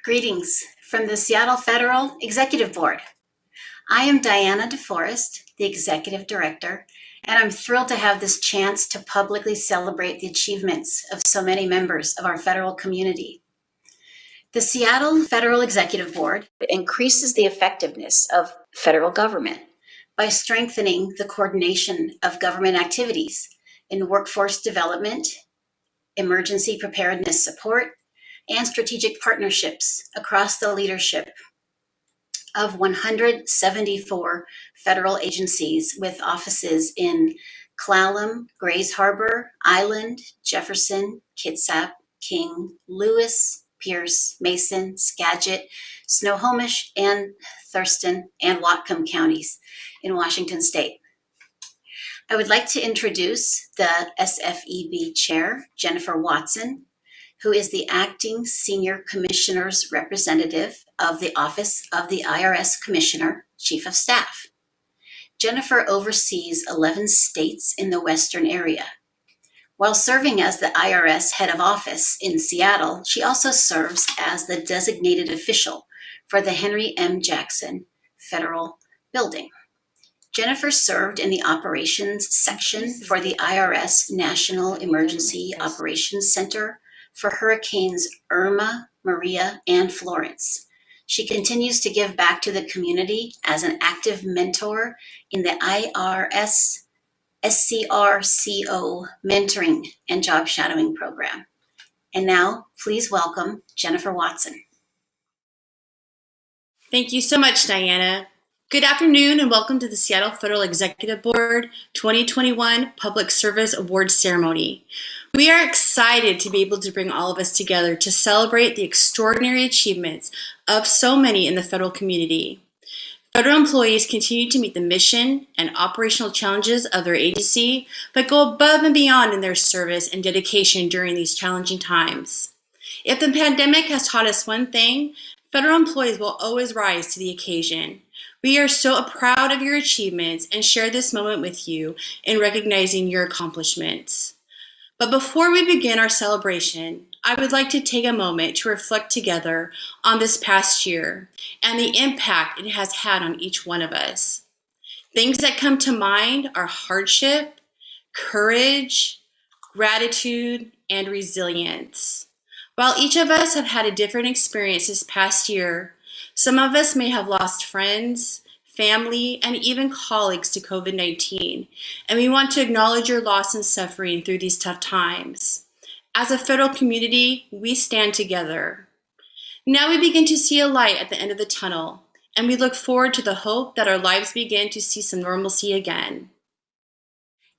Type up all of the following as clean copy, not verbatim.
Greetings from the Seattle Federal Executive Board. I am Diana DeForest, the Executive Director, and I'm thrilled to have this chance to publicly celebrate the achievements of so many members of our federal community. The Seattle Federal Executive Board increases the effectiveness of federal government by strengthening the coordination of government activities in workforce development, emergency preparedness support, and strategic partnerships across the leadership of 174 federal agencies with offices in Clallam, Grays Harbor, Island, Jefferson, Kitsap, King, Lewis, Pierce, Mason, Skagit, Snohomish, and Thurston and Whatcom counties in Washington state. I would like to introduce the SFEB Chair, Jennifer Watson, who is the Acting Senior Commissioner's Representative of the Office of the IRS Commissioner, Chief of Staff. Jennifer oversees 11 states in the Western area. While serving as the IRS Head of Office in Seattle, she also serves as the designated official for the Henry M. Jackson Federal Building. Jennifer served in the operations section for the IRS National Emergency Operations Center for Hurricanes Irma, Maria, and Florence. She continues to give back to the community as an active mentor in the IRS SCRCO mentoring and job shadowing program. And now, please welcome Jennifer Watson. Thank you so much, Diana. Good afternoon and welcome to the Seattle Federal Executive Board 2021 Public Service Awards Ceremony. We are excited to be able to bring all of us together to celebrate the extraordinary achievements of so many in the federal community. Federal employees continue to meet the mission and operational challenges of their agency, but go above and beyond in their service and dedication during these challenging times. If the pandemic has taught us one thing, federal employees will always rise to the occasion. We are so proud of your achievements and share this moment with you in recognizing your accomplishments. But before we begin our celebration, I would like to take a moment to reflect together on this past year and the impact it has had on each one of us. Things that come to mind are hardship, courage, gratitude, and resilience. While each of us have had a different experience this past year, some of us may have lost friends, family, and even colleagues to COVID-19, and we want to acknowledge your loss and suffering through these tough times. As a federal community, we stand together. Now we begin to see a light at the end of the tunnel, and we look forward to the hope that our lives begin to see some normalcy again.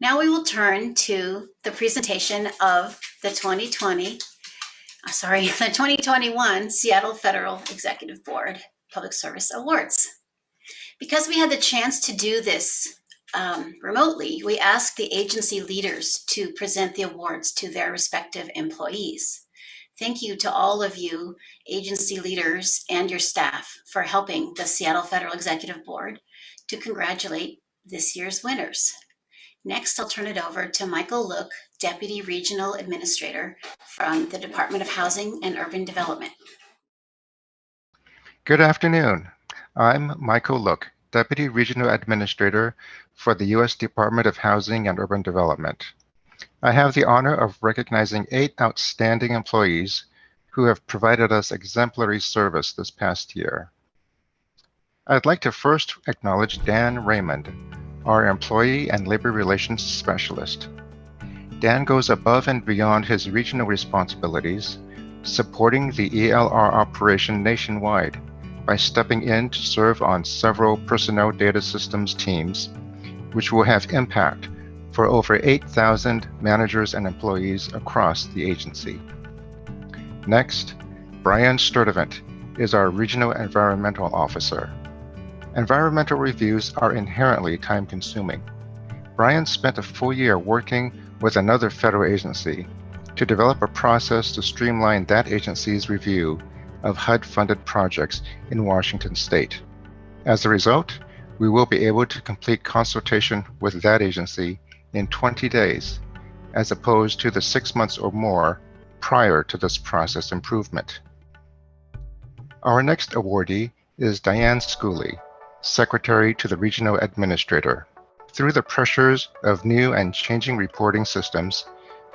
Now we will turn to the presentation of the 2021 Seattle Federal Executive Board Public Service Awards. Because we had the chance to do this remotely, we asked the agency leaders to present the awards to their respective employees. Thank you to all of you, agency leaders and your staff, for helping the Seattle Federal Executive Board to congratulate this year's winners. Next, I'll turn it over to Michael Look, Deputy Regional Administrator from the Department of Housing and Urban Development. Good afternoon. I'm Michael Look, Deputy Regional Administrator for the U.S. Department of Housing and Urban Development. I have the honor of recognizing 8 outstanding employees who have provided us exemplary service this past year. I'd like to first acknowledge Dan Raymond, our Employee and Labor Relations Specialist. Dan goes above and beyond his regional responsibilities, supporting the ELR operation nationwide by stepping in to serve on several personnel data systems teams, which will have impact for over 8,000 managers and employees across the agency. Next, Brian Sturdivant is our Regional Environmental Officer. Environmental reviews are inherently time-consuming. Brian spent a full year working with another federal agency to develop a process to streamline that agency's review of HUD-funded projects in Washington state. As a result, we will be able to complete consultation with that agency in 20 days, as opposed to the 6 months or more prior to this process improvement. Our next awardee is Diane Schooley, Secretary to the Regional Administrator. Through the pressures of new and changing reporting systems,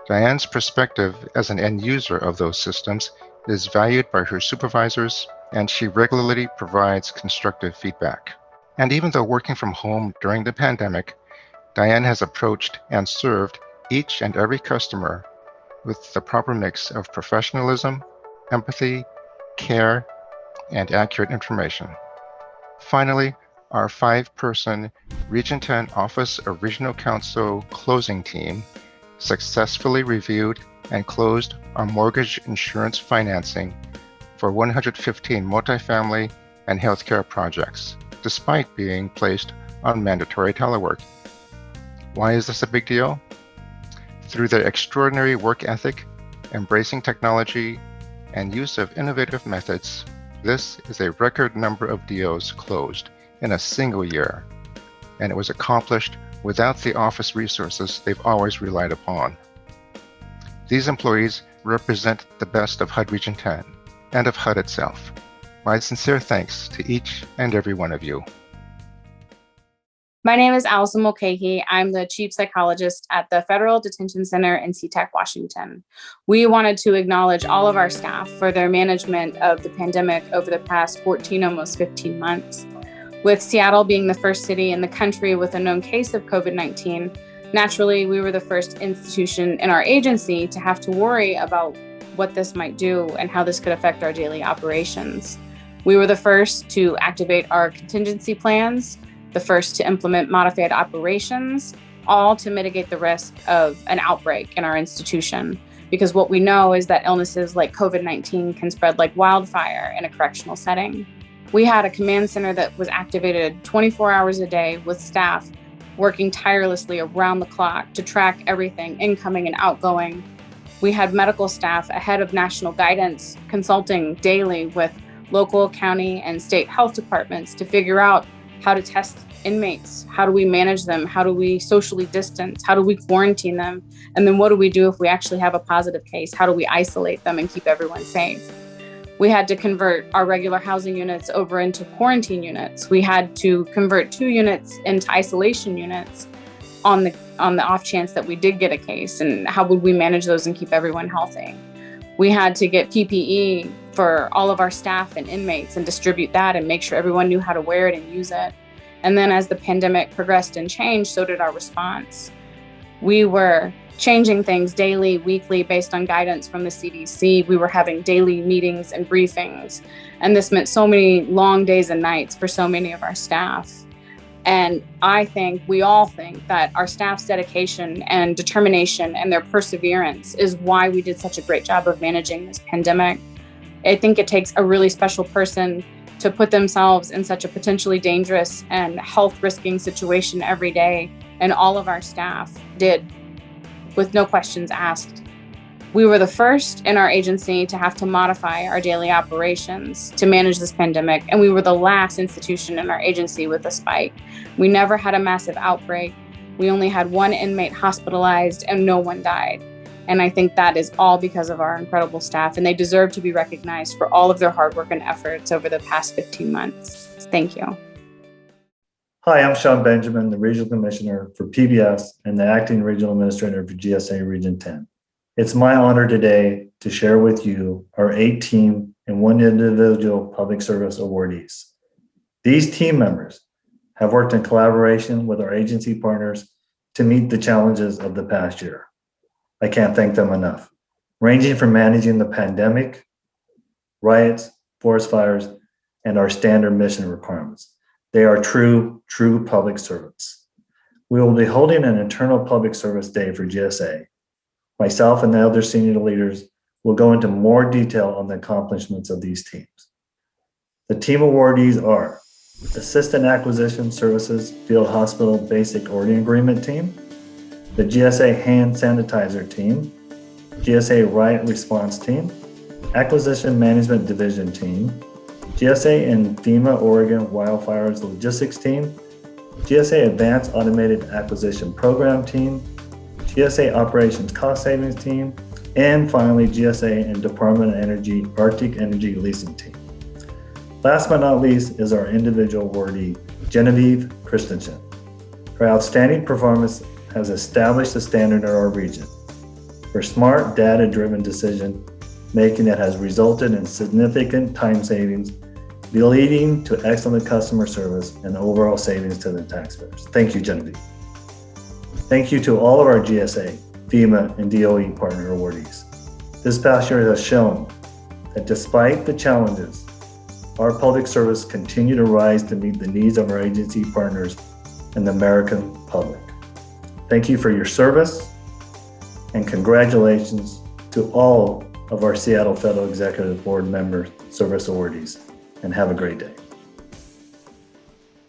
Diane's perspective as an end user of those systems is valued by her supervisors, and she regularly provides constructive feedback. And even though working from home during the pandemic, Diane has approached and served each and every customer with the proper mix of professionalism, empathy, care, and accurate information. Finally, our 5-person Region 10 Office of Regional Counsel closing team successfully reviewed and closed our mortgage insurance financing for 115 multifamily and healthcare projects, despite being placed on mandatory telework. Why is this a big deal? Through their extraordinary work ethic, embracing technology, and use of innovative methods, this is a record number of deals closed in a single year, and it was accomplished without the office resources they've always relied upon. These employees represent the best of HUD Region 10 and of HUD itself. My sincere thanks to each and every one of you. My name is Allison Mulcahy. I'm the chief psychologist at the Federal Detention Center in SeaTac, Washington. We wanted to acknowledge all of our staff for their management of the pandemic over the past 14, almost 15 months. With Seattle being the first city in the country with a known case of COVID-19, naturally, we were the first institution in our agency to have to worry about what this might do and how this could affect our daily operations. We were the first to activate our contingency plans, the first to implement modified operations, all to mitigate the risk of an outbreak in our institution. Because what we know is that illnesses like COVID-19 can spread like wildfire in a correctional setting. We had a command center that was activated 24 hours a day with staff working tirelessly around the clock to track everything incoming and outgoing. We had medical staff ahead of national guidance consulting daily with local, county, and state health departments to figure out how to test inmates, how do we manage them, how do we socially distance, how do we quarantine them, and then what do we do if we actually have a positive case, how do we isolate them and keep everyone safe. We had to convert our regular housing units over into quarantine units. We had to convert 2 units into isolation units on the off chance that we did get a case, and how would we manage those and keep everyone healthy. We had to get PPE for all of our staff and inmates and distribute that and make sure everyone knew how to wear it and use it. And then as the pandemic progressed and changed, so did our response. We were changing things daily, weekly, based on guidance from the CDC. We were having daily meetings and briefings. And this meant so many long days and nights for so many of our staff. And we all think that our staff's dedication and determination and their perseverance is why we did such a great job of managing this pandemic. I think it takes a really special person to put themselves in such a potentially dangerous and health-risking situation every day, and all of our staff did, with no questions asked. We were the first in our agency to have to modify our daily operations to manage this pandemic, and we were the last institution in our agency with a spike. We never had a massive outbreak. We only had 1 inmate hospitalized and no one died. And I think that is all because of our incredible staff, and they deserve to be recognized for all of their hard work and efforts over the past 15 months. Thank you. Hi, I'm Sean Benjamin, the Regional Commissioner for PBS and the Acting Regional Administrator for GSA Region 10. It's my honor today to share with you our 8 team and 1 individual public service awardees. These team members have worked in collaboration with our agency partners to meet the challenges of the past year. I can't thank them enough, ranging from managing the pandemic, riots, forest fires, and our standard mission requirements. They are true public servants. We will be holding an internal public service day for GSA. Myself and the other senior leaders will go into more detail on the accomplishments of these teams. The team awardees are Assistant Acquisition Services Field Hospital Basic Ordering Agreement Team, the GSA Hand Sanitizer Team, GSA Riot Response Team, Acquisition Management Division Team, GSA and FEMA Oregon Wildfires Logistics Team, GSA Advanced Automated Acquisition Program Team, GSA Operations Cost Savings Team, and finally GSA and Department of Energy Arctic Energy Leasing Team. Last but not least is our individual awardee, Genevieve Christensen. Her outstanding performance has established the standard in our region. Her smart, data-driven decision making that has resulted in significant time savings, leading to excellent customer service and overall savings to the taxpayers. Thank you, Genevieve. Thank you to all of our GSA, FEMA, and DOE partner awardees. This past year has shown that despite the challenges, our public service continue to rise to meet the needs of our agency partners and the American public. Thank you for your service, and congratulations to all of our Seattle Federal Executive Board member service awardees, and have a great day.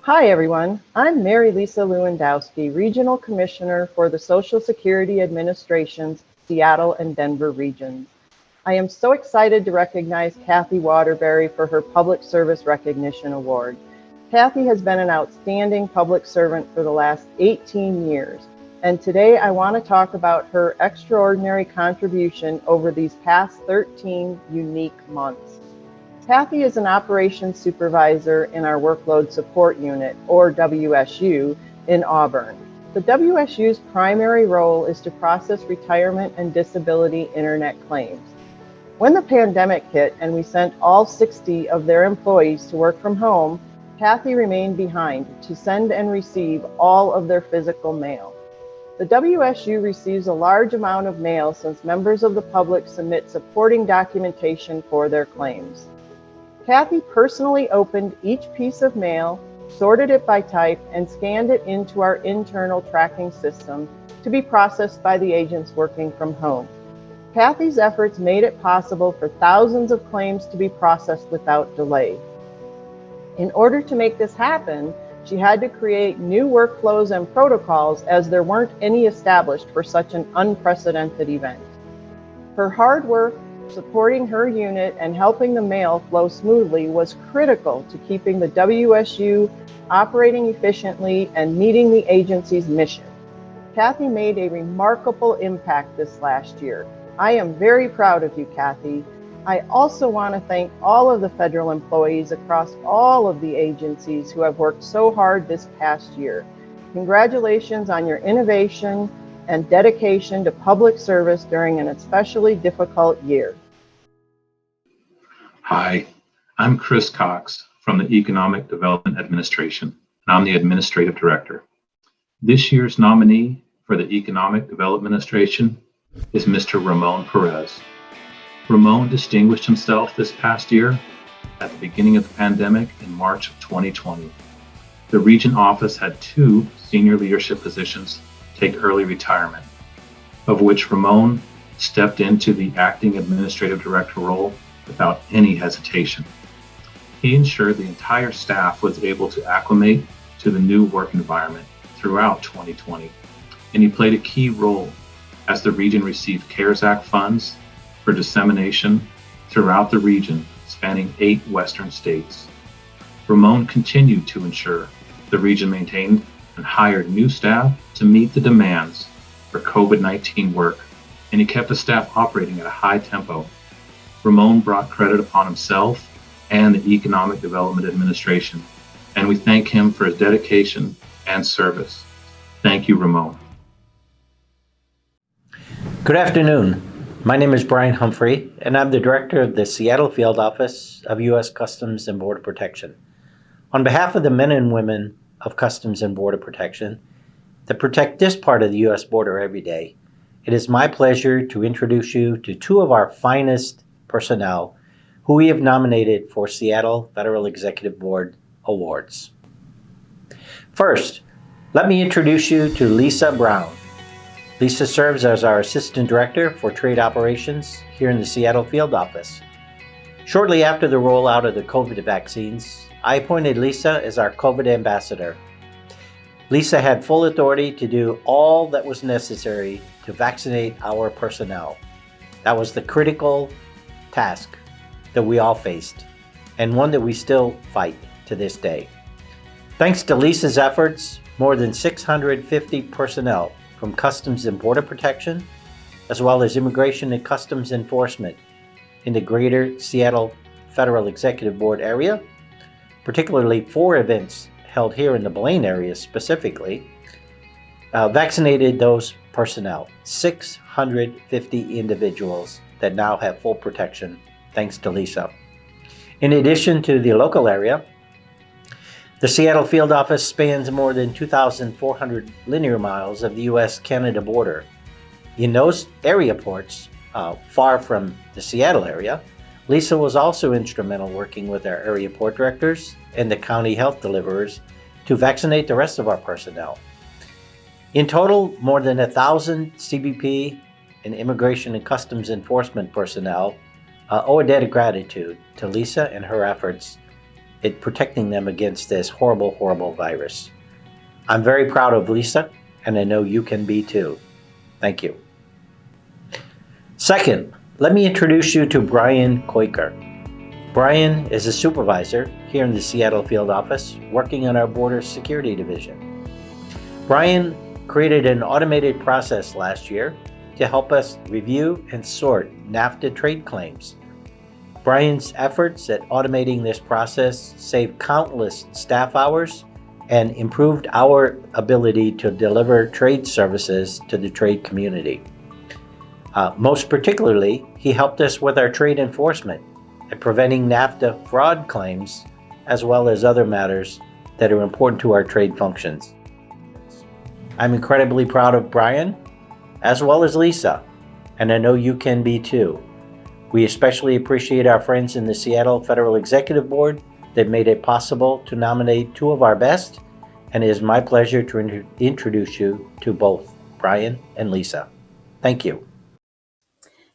Hi, everyone. I'm Mary Lisa Lewandowski, Regional Commissioner for the Social Security Administration's Seattle and Denver regions. I am so excited to recognize Kathy Waterbury for her Public Service Recognition Award. Kathy has been an outstanding public servant for the last 18 years, and today I want to talk about her extraordinary contribution over these past 13 unique months. Kathy is an operations supervisor in our Workload Support Unit, or WSU, in Auburn. The WSU's primary role is to process retirement and disability internet claims. When the pandemic hit and we sent all 60 of their employees to work from home, Kathy remained behind to send and receive all of their physical mail. The WSU receives a large amount of mail since members of the public submit supporting documentation for their claims. Kathy personally opened each piece of mail, sorted it by type, and scanned it into our internal tracking system to be processed by the agents working from home. Kathy's efforts made it possible for thousands of claims to be processed without delay. In order to make this happen, she had to create new workflows and protocols as there weren't any established for such an unprecedented event. Her hard work supporting her unit and helping the mail flow smoothly was critical to keeping the WSU operating efficiently and meeting the agency's mission. Kathy made a remarkable impact this last year. I am very proud of you, Kathy. I also want to thank all of the federal employees across all of the agencies who have worked so hard this past year. Congratulations on your innovation and dedication to public service during an especially difficult year. Hi, I'm Chris Cox from the Economic Development Administration, and I'm the Administrative Director. This year's nominee for the Economic Development Administration is Mr. Ramon Perez. Ramon distinguished himself this past year at the beginning of the pandemic in March of 2020. The region office had 2 senior leadership positions take early retirement, of which Ramon stepped into the acting administrative director role without any hesitation. He ensured the entire staff was able to acclimate to the new work environment throughout 2020, and he played a key role as the region received CARES Act funds for dissemination throughout the region, spanning 8 Western states. Ramon continued to ensure the region maintained and hired new staff to meet the demands for COVID-19 work, and he kept the staff operating at a high tempo. Ramon brought credit upon himself and the Economic Development Administration, and we thank him for his dedication and service. Thank you, Ramon. Good afternoon. My name is Brian Humphrey, and I'm the Director of the Seattle Field Office of U.S. Customs and Border Protection. On behalf of the men and women of Customs and Border Protection that protect this part of the U.S. border every day, it is my pleasure to introduce you to 2 of our finest personnel who we have nominated for Seattle Federal Executive Board awards. First, let me introduce you to Lisa Brown. Lisa serves as our Assistant Director for Trade Operations here in the Seattle Field Office. Shortly after the rollout of the COVID vaccines, I appointed Lisa as our COVID Ambassador. Lisa had full authority to do all that was necessary to vaccinate our personnel. That was the critical task that we all faced, and one that we still fight to this day. Thanks to Lisa's efforts, more than 650 personnel from Customs and Border Protection, as well as Immigration and Customs Enforcement in the greater Seattle Federal Executive Board area, particularly 4 events held here in the Blaine area specifically, vaccinated those personnel, 650 individuals that now have full protection thanks to Lisa. In addition to the local area, the Seattle field office spans more than 2,400 linear miles of the U.S.-Canada border. In those area ports, far from the Seattle area, Lisa was also instrumental working with our area port directors and the county health deliverers to vaccinate the rest of our personnel. In total, more than 1,000 CBP and Immigration and Customs Enforcement personnel owe a debt of gratitude to Lisa and her efforts at protecting them against this horrible, horrible virus. I'm very proud of Lisa, and I know you can be too. Thank you. Second, let me introduce you to Brian Koiker. Brian is a supervisor here in the Seattle field office, working on our border security division. Brian created an automated process last year to help us review and sort NAFTA trade claims. Brian's efforts at automating this process saved countless staff hours and improved our ability to deliver trade services to the trade community. Most particularly, he helped us with our trade enforcement and preventing NAFTA fraud claims, as well as other matters that are important to our trade functions. I'm incredibly proud of Brian, as well as Lisa, and I know you can be too. We especially appreciate our friends in the Seattle Federal Executive Board that made it possible to nominate 2 of our best, and it is my pleasure to introduce you to both Brian and Lisa. Thank you.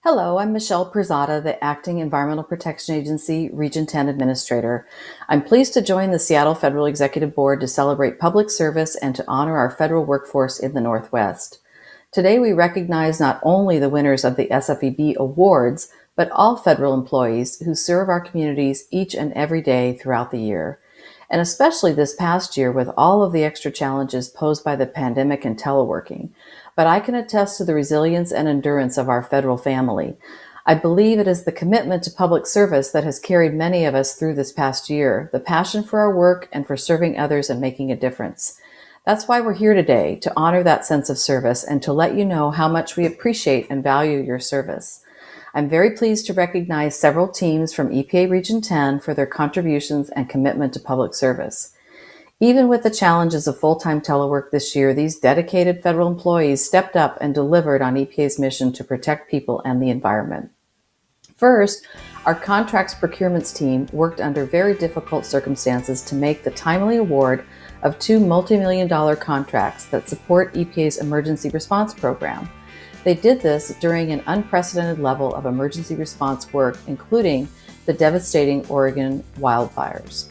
Hello, I'm Michelle Perzada, the Acting Environmental Protection Agency Region 10 Administrator. I'm pleased to join the Seattle Federal Executive Board to celebrate public service and to honor our federal workforce in the Northwest. Today, we recognize not only the winners of the SFEB Awards, but all federal employees who serve our communities each and every day throughout the year. And especially this past year with all of the extra challenges posed by the pandemic and teleworking. But I can attest to the resilience and endurance of our federal family. I believe it is the commitment to public service that has carried many of us through this past year, the passion for our work and for serving others and making a difference. That's why we're here today, to honor that sense of service and to let you know how much we appreciate and value your service. I'm very pleased to recognize several teams from EPA Region 10 for their contributions and commitment to public service. Even with the challenges of full-time telework this year, these dedicated federal employees stepped up and delivered on EPA's mission to protect people and the environment. First, our contracts procurements team worked under very difficult circumstances to make the timely award of 2 multi-million-dollar contracts that support EPA's emergency response program. They did this during an unprecedented level of emergency response work, including the devastating Oregon wildfires.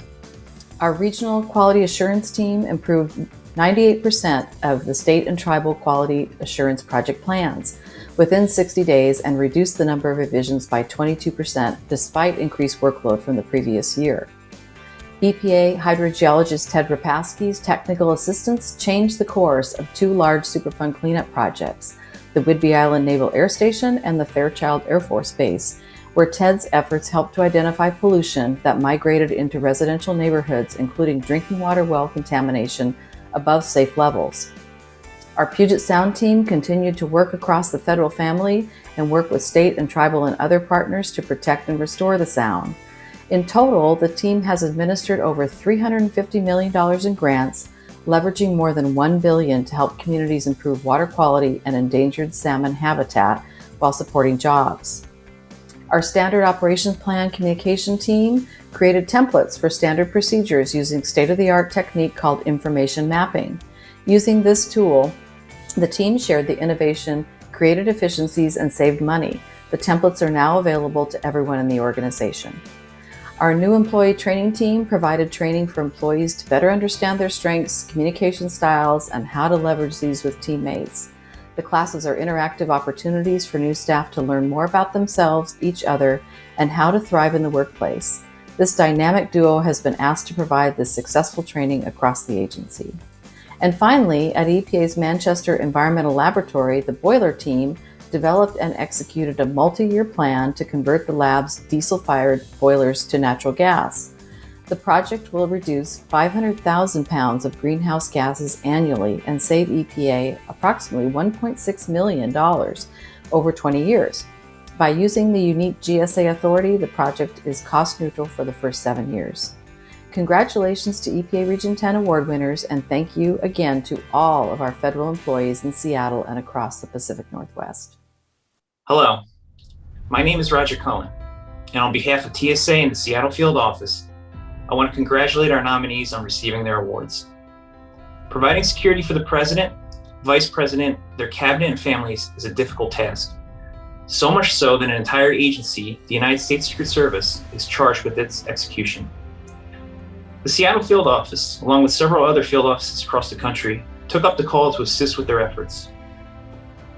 Our regional quality assurance team improved 98% of the state and tribal quality assurance project plans within 60 days and reduced the number of revisions by 22% despite increased workload from the previous year. EPA hydrogeologist Ted Rapaski's technical assistance changed the course of 2 large Superfund cleanup projects, the Whidbey Island Naval Air Station and the Fairchild Air Force Base, where Ted's efforts helped to identify pollution that migrated into residential neighborhoods, including drinking water well contamination above safe levels. Our Puget Sound team continued to work across the federal family and work with state and tribal and other partners to protect and restore the Sound. In total, the team has administered over $350 million in grants, leveraging more than $1 billion to help communities improve water quality and endangered salmon habitat while supporting jobs. Our Standard Operations Plan communication team created templates for standard procedures using state-of-the-art technique called information mapping. Using this tool, the team shared the innovation, created efficiencies, and saved money. The templates are now available to everyone in the organization. Our new employee training team provided training for employees to better understand their strengths, communication styles, and how to leverage these with teammates. The classes are interactive opportunities for new staff to learn more about themselves, each other, and how to thrive in the workplace. This dynamic duo has been asked to provide this successful training across the agency. And finally, at EPA's Manchester Environmental Laboratory, the boiler team developed and executed a multi-year plan to convert the lab's diesel-fired boilers to natural gas. The project will reduce 500,000 pounds of greenhouse gases annually and save EPA approximately $1.6 million over 20 years. By using the unique GSA authority, the project is cost neutral for the first 7 years. Congratulations to EPA Region 10 award winners, and thank you again to all of our federal employees in Seattle and across the Pacific Northwest. Hello, my name is Roger Cohen, and on behalf of TSA and the Seattle Field Office, I want to congratulate our nominees on receiving their awards. Providing security for the President, Vice President, their cabinet, and families is a difficult task. So much so that an entire agency, the United States Secret Service, is charged with its execution. The Seattle Field Office, along with several other field offices across the country, took up the call to assist with their efforts.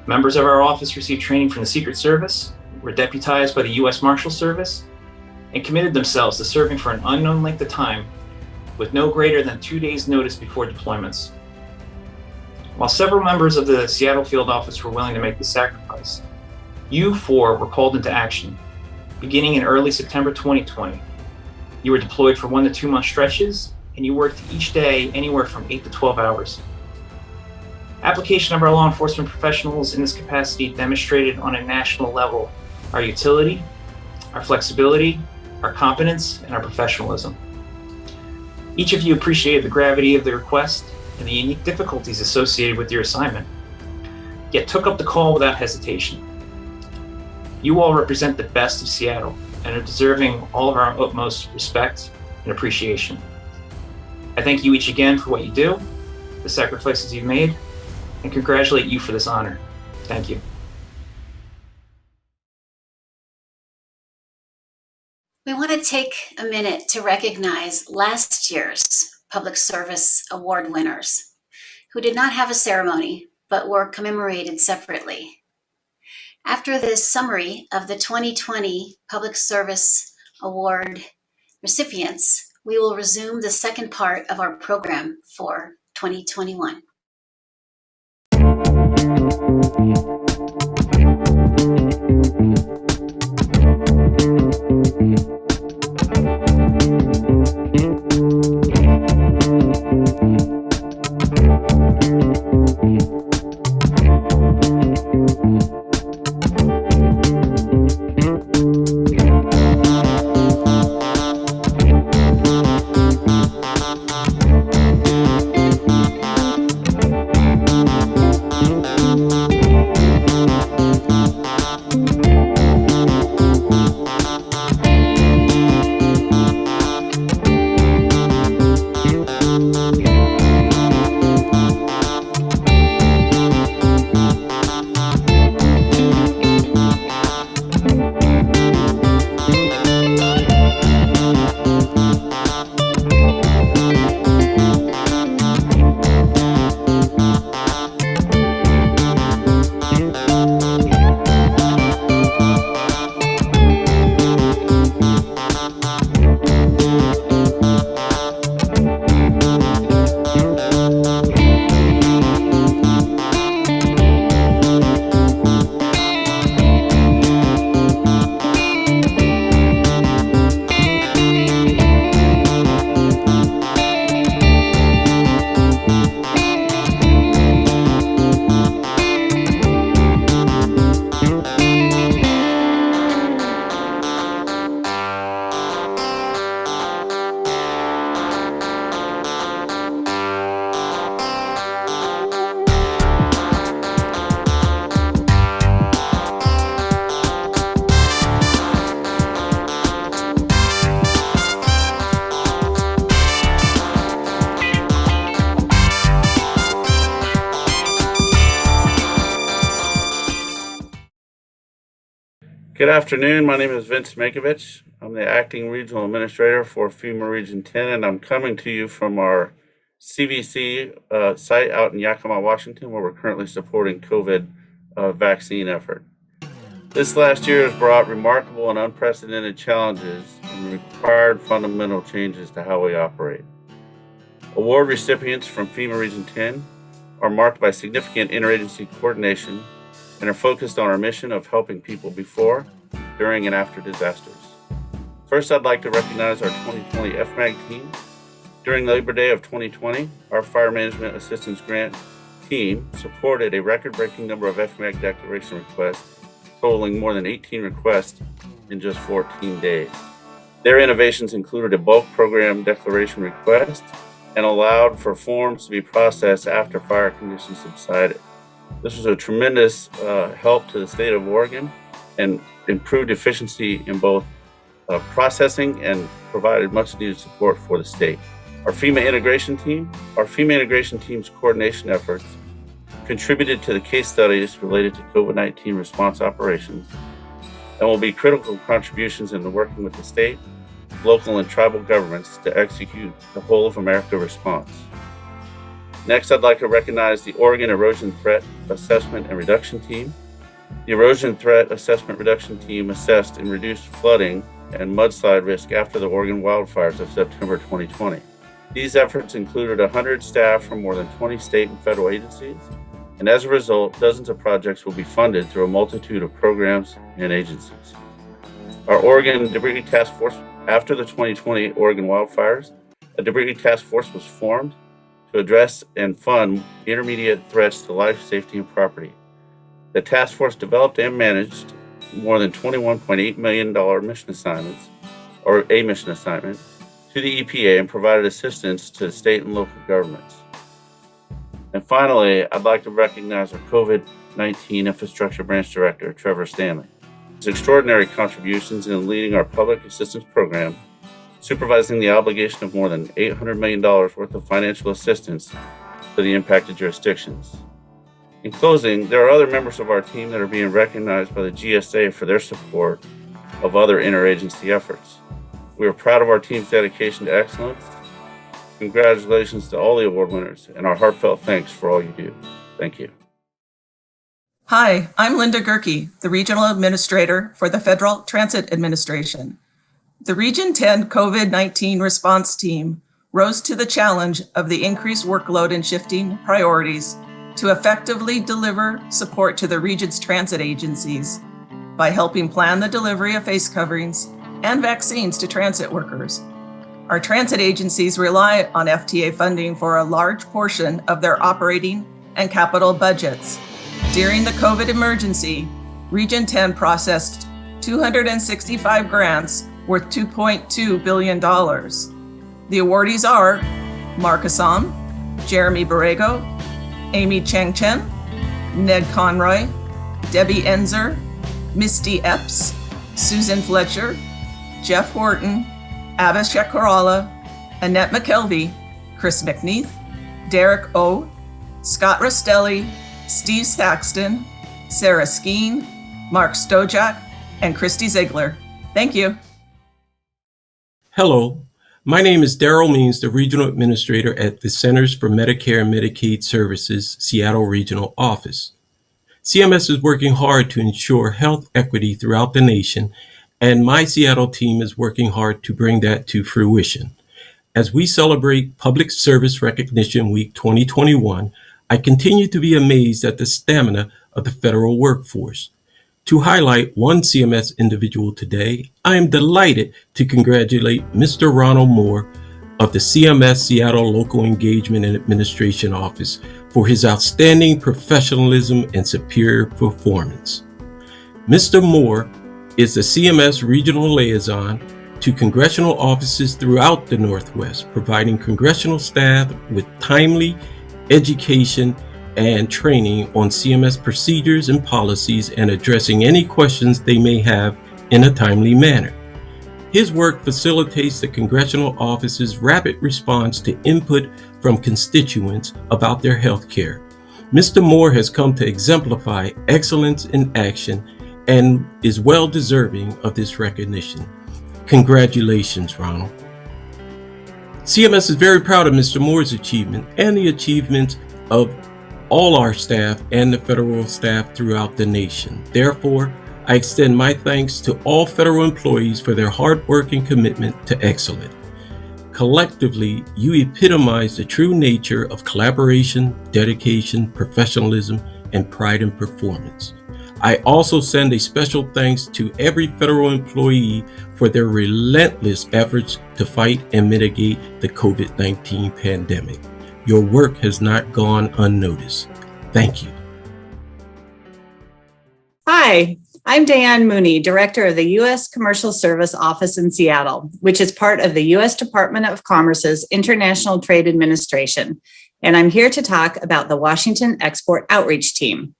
Members of our office received training from the Secret Service, were deputized by the U.S. Marshal Service, and committed themselves to serving for an unknown length of time with no greater than 2 days' notice before deployments. While several members of the Seattle Field Office were willing to make the sacrifice, you four were called into action. Beginning in early September 2020, you were deployed for 1 to 2 month stretches, and you worked each day anywhere from 8 to 12 hours. Application of our law enforcement professionals in this capacity demonstrated on a national level our utility, our flexibility, our competence, and our professionalism. Each of you appreciated the gravity of the request and the unique difficulties associated with your assignment, yet took up the call without hesitation. You all represent the best of Seattle and are deserving all of our utmost respect and appreciation. I thank you each again for what you do, the sacrifices you've made, and congratulate you for this honor. Thank you. We want to take a minute to recognize last year's Public Service Award winners who did not have a ceremony but were commemorated separately. After this summary of the 2020 Public Service Award recipients, we will resume the second part of our program for 2021. Good afternoon. My name is Vince Mankiewicz. I'm the Acting Regional Administrator for FEMA Region 10, and I'm coming to you from our CVC site out in Yakima, Washington, where we're currently supporting COVID vaccine effort. This last year has brought remarkable and unprecedented challenges and required fundamental changes to how we operate. Award recipients from FEMA Region 10 are marked by significant interagency coordination and are focused on our mission of helping people before, during, and after disasters. First, I'd like to recognize our 2020 FMAG team. During Labor Day of 2020, our Fire Management Assistance Grant team supported a record-breaking number of FMAG declaration requests, totaling more than 18 requests in just 14 days. Their innovations included a bulk program declaration request and allowed for forms to be processed after fire conditions subsided. This was a tremendous help to the state of Oregon and improved efficiency in both processing and provided much needed support for the state. Our FEMA integration team's coordination efforts contributed to the case studies related to COVID-19 response operations and will be critical contributions in the working with the state, local, and tribal governments to execute the Whole of America response. Next, I'd like to recognize the Oregon Erosion Threat Assessment and Reduction Team. The Erosion Threat Assessment Reduction Team assessed and reduced flooding and mudslide risk after the Oregon wildfires of September 2020. These efforts included 100 staff from more than 20 state and federal agencies, and as a result, dozens of projects will be funded through a multitude of programs and agencies. Our Oregon Debris Task Force, after the 2020 Oregon wildfires, a debris task force was formed to address and fund intermediate threats to life, safety, and property. The task force developed and managed more than $21.8 million mission assignments, or a mission assignment, to the EPA and provided assistance to state and local governments. And finally, I'd like to recognize our COVID-19 Infrastructure Branch Director, Trevor Stanley. His extraordinary contributions in leading our public assistance program, supervising the obligation of more than $800 million worth of financial assistance to the impacted jurisdictions. In closing, there are other members of our team that are being recognized by the GSA for their support of other interagency efforts. We are proud of our team's dedication to excellence. Congratulations to all the award winners, and our heartfelt thanks for all you do. Thank you. Hi, I'm Linda Gerke, the Regional Administrator for the Federal Transit Administration. The Region 10 COVID-19 response team rose to the challenge of the increased workload and shifting priorities to effectively deliver support to the region's transit agencies by helping plan the delivery of face coverings and vaccines to transit workers. Our transit agencies rely on FTA funding for a large portion of their operating and capital budgets. During the COVID emergency, Region 10 processed 265 grants worth $2.2 billion. The awardees are Mark Assam, Jeremy Borrego, Amy Cheng Chen, Ned Conroy, Debbie Enzer, Misty Epps, Susan Fletcher, Jeff Horton, Abhishek Korala, Annette McKelvey, Chris McNeith, Derek O, Scott Rostelli, Steve Saxton, Sarah Skeen, Mark Stojak, and Christy Ziegler. Thank you. Hello, my name is Daryl Means, the Regional Administrator at the Centers for Medicare and Medicaid Services, Seattle Regional Office. CMS is working hard to ensure health equity throughout the nation, and my Seattle team is working hard to bring that to fruition. As we celebrate Public Service Recognition Week 2021, I continue to be amazed at the stamina of the federal workforce. To highlight one CMS individual today, I am delighted to congratulate Mr. Ronald Moore of the CMS Seattle Local Engagement and Administration Office for his outstanding professionalism and superior performance. Mr. Moore is the CMS Regional Liaison to congressional offices throughout the Northwest, providing congressional staff with timely education and training on CMS procedures and policies and addressing any questions they may have in a timely manner. His work facilitates the congressional office's rapid response to input from constituents about their health care. Mr. Moore has come to exemplify excellence in action and is well deserving of this recognition. Congratulations, Ronald. CMS is very proud of Mr. Moore's achievement and the achievements of all our staff and the federal staff throughout the nation. Therefore, I extend my thanks to all federal employees for their hard work and commitment to excellence. Collectively, you epitomize the true nature of collaboration, dedication, professionalism, and pride in performance. I also send a special thanks to every federal employee for their relentless efforts to fight and mitigate the COVID-19 pandemic. Your work has not gone unnoticed. Thank you. Hi, I'm Diane Mooney, Director of the U.S. Commercial Service Office in Seattle, which is part of the U.S. Department of Commerce's International Trade Administration, and I'm here to talk about the Washington Export Outreach Team.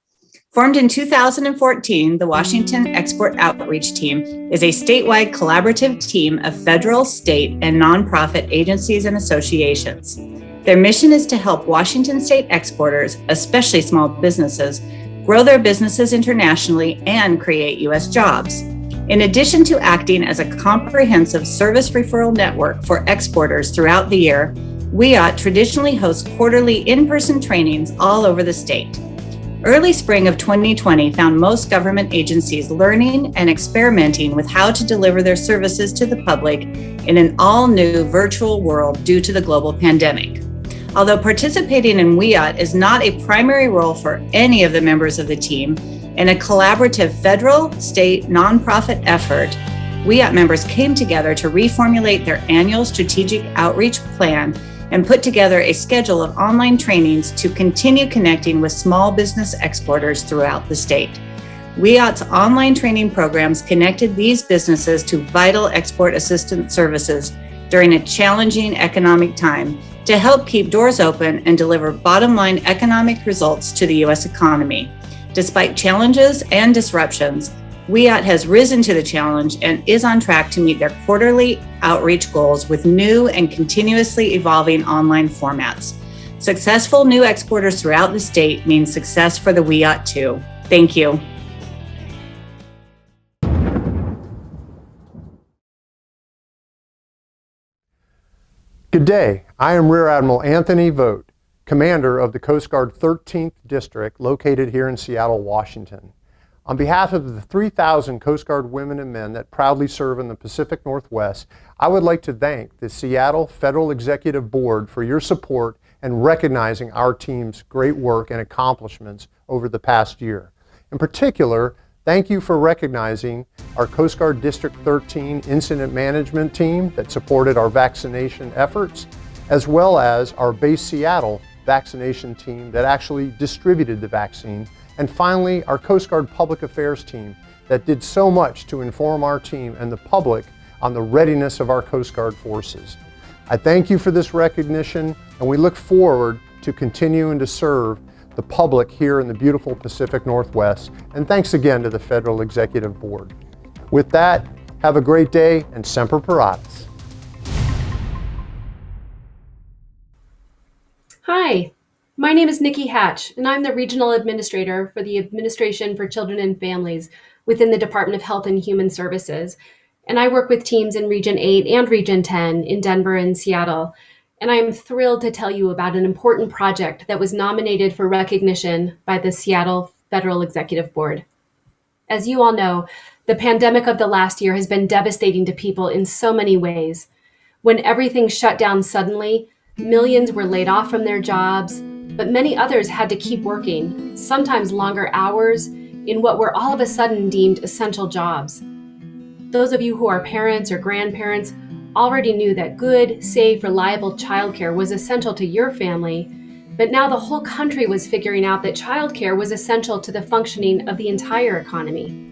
Formed in 2014, the Washington Export Outreach Team is a statewide collaborative team of federal, state, and nonprofit agencies and associations. Their mission is to help Washington state exporters, especially small businesses, grow their businesses internationally and create U.S. jobs. In addition to acting as a comprehensive service referral network for exporters throughout the year, WIOT traditionally hosts quarterly in-person trainings all over the state. Early spring of 2020 found most government agencies learning and experimenting with how to deliver their services to the public in an all-new virtual world due to the global pandemic. Although participating in WIOT is not a primary role for any of the members of the team, in a collaborative federal, state, nonprofit effort, WIOT members came together to reformulate their annual strategic outreach plan and put together a schedule of online trainings to continue connecting with small business exporters throughout the state. WIOT's online training programs connected these businesses to vital export assistance services during a challenging economic time to help keep doors open and deliver bottom-line economic results to the U.S. economy. Despite challenges and disruptions, WIOT has risen to the challenge and is on track to meet their quarterly outreach goals with new and continuously evolving online formats. Successful new exporters throughout the state means success for the WIOT too. Thank you. Good day. I am Rear Admiral Anthony Vogt, Commander of the Coast Guard 13th District located here in Seattle, Washington. On behalf of the 3,000 Coast Guard women and men that proudly serve in the Pacific Northwest, I would like to thank the Seattle Federal Executive Board for your support and recognizing our team's great work and accomplishments over the past year. In particular, thank you for recognizing our Coast Guard District 13 incident management team that supported our vaccination efforts, as well as our Base Seattle vaccination team that actually distributed the vaccine. And finally, our Coast Guard Public Affairs team that did so much to inform our team and the public on the readiness of our Coast Guard forces. I thank you for this recognition, and we look forward to continuing to serve the public here in the beautiful Pacific Northwest. And thanks again to the Federal Executive Board. With that, have a great day and Semper Paratus. Hi. My name is Nikki Hatch, and I'm the Regional Administrator for the Administration for Children and Families within the Department of Health and Human Services. And I work with teams in Region 8 and Region 10 in Denver and Seattle. And I am thrilled to tell you about an important project that was nominated for recognition by the Seattle Federal Executive Board. As you all know, the pandemic of the last year has been devastating to people in so many ways. When everything shut down suddenly, millions were laid off from their jobs, but many others had to keep working, sometimes longer hours, in what were all of a sudden deemed essential jobs. Those of you who are parents or grandparents already knew that good, safe, reliable childcare was essential to your family, but now the whole country was figuring out that childcare was essential to the functioning of the entire economy.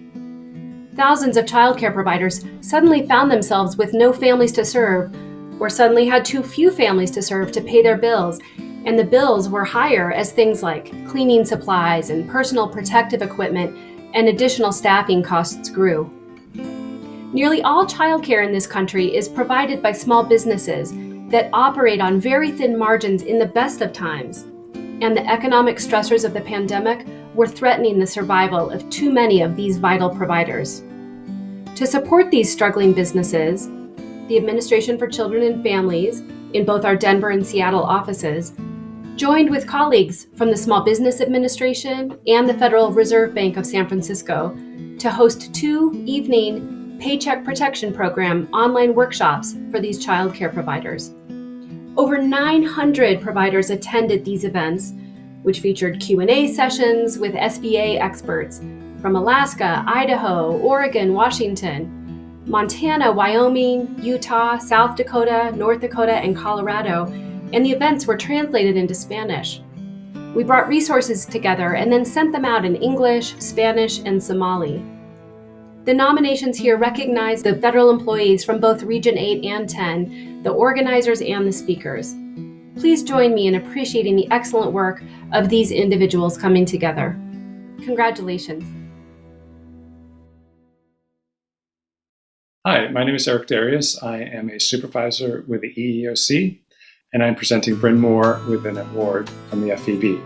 Thousands of childcare providers suddenly found themselves with no families to serve, or suddenly had too few families to serve to pay their bills, and the bills were higher as things like cleaning supplies and personal protective equipment and additional staffing costs grew. Nearly all childcare in this country is provided by small businesses that operate on very thin margins in the best of times, and the economic stressors of the pandemic were threatening the survival of too many of these vital providers. To support these struggling businesses, the Administration for Children and Families, in both our Denver and Seattle offices, joined with colleagues from the Small Business Administration and the Federal Reserve Bank of San Francisco to host 2 evening Paycheck Protection Program online workshops for these childcare providers. Over 900 providers attended these events, which featured Q&A sessions with SBA experts, from Alaska, Idaho, Oregon, Washington, Montana, Wyoming, Utah, South Dakota, North Dakota, and Colorado, and the events were translated into Spanish. We brought resources together and then sent them out in English, Spanish, and Somali. The nominations here recognize the federal employees from both Region 8 and 10, the organizers and the speakers. Please join me in appreciating the excellent work of these individuals coming together. Congratulations. Hi, my name is Eric Darius. I am a supervisor with the EEOC, and I'm presenting Bryn Moore with an award from the FEB.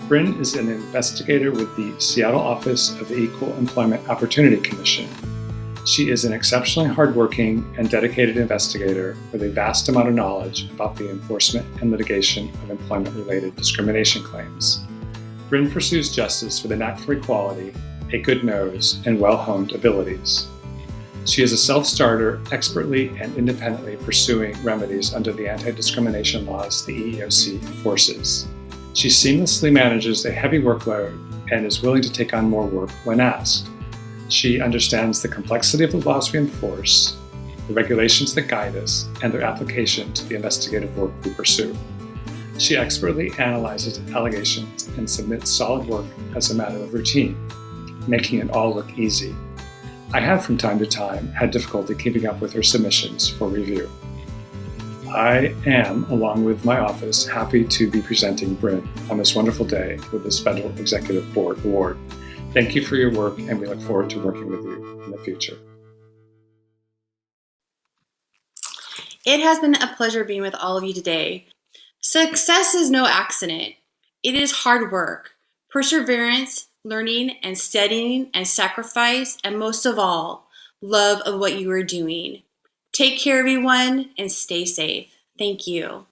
Bryn is an investigator with the Seattle office of the Equal Employment Opportunity Commission. She is an exceptionally hardworking and dedicated investigator with a vast amount of knowledge about the enforcement and litigation of employment-related discrimination claims. Bryn pursues justice with a knack for equality, a good nose, and well-honed abilities. She is a self-starter, expertly and independently pursuing remedies under the anti-discrimination laws the EEOC enforces. She seamlessly manages a heavy workload and is willing to take on more work when asked. She understands the complexity of the laws we enforce, the regulations that guide us, and their application to the investigative work we pursue. She expertly analyzes allegations and submits solid work as a matter of routine, making it all look easy. I have from time to time had difficulty keeping up with her submissions for review. I am, along with my office, happy to be presenting Bryn on this wonderful day with this Federal Executive Board Award. Thank you for your work, and we look forward to working with you in the future. It has been a pleasure being with all of you today. Success is no accident. It is hard work, perseverance, learning and studying and sacrifice, and most of all, love of what you are doing. Take care, everyone, and stay safe. Thank you.